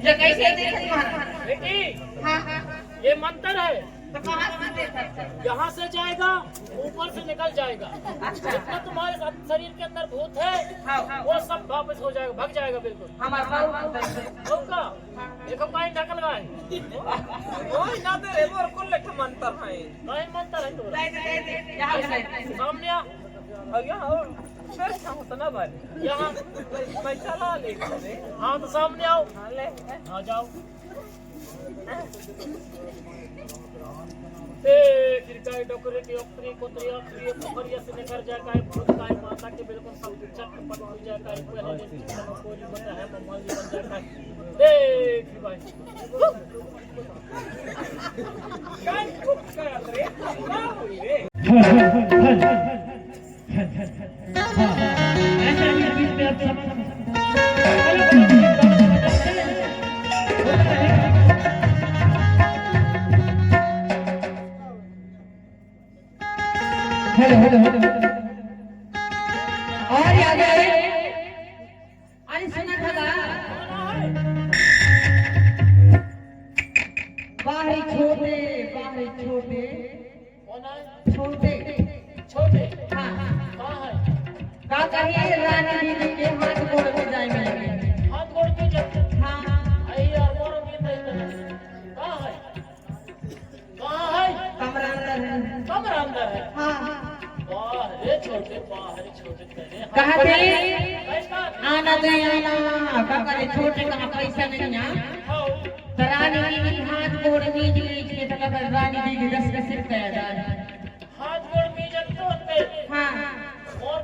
ये कैसे देखे महाराज? बेटी हाँ हाँ ये मंत्र है, तो कहाँ से देखा? यहाँ से जाएगा ऊपर से निकल जाएगा। जितना तुम्हारे शरीर के अंदर भूत है हाँ वो सब वापस हो जाएगा, भाग जाएगा बिल्कुल। हमारा बाबू का देखो पानी ढकल गए ओए ना दे रे मोर को लेके मंतर है नहीं मंत्र है तो दे यहाँ से सामने आ अगे और फिर होता ना भाई यहाँ मैं चला ले रे हाँ तो सामने आओ, हां ले आ जाओ। फिर काय डोकरे की अपनी कोतरी अपनी पोखरिया से निकल जाए काय भूत काय माता के बिल्कुल सब चटपट हो जाए काय पहले जैसे कोई बता है मम्मा जी बन जाए देख भाई काय कुछ कर रे क्या हुई रे ऐसा ही बीच में अब सब हेलो और याद है अरे सुना था बाहरी छोटे कौन है? छोटे छोटे हाँ कहाँ है? का कहिए रानी दीदी के हाथ गोड़ में जाए मिलेंगे हाथ गोड़ के जब हाँ आइए और भी नहीं कहाँ है? कहाँ है? कमरा अंदर है कमरा अंदर है। हाँ बाहर छोटे करे कहते कैसा आना दे आना का करे छोटे का पैसा नहीं है खाओ तो रानी दीदी हाथ गोड़ मीज लीजिए तो लगा रानी दीदी 10 का सिर तैयार हाथ गोड़ में जब तोड़ते हाँ और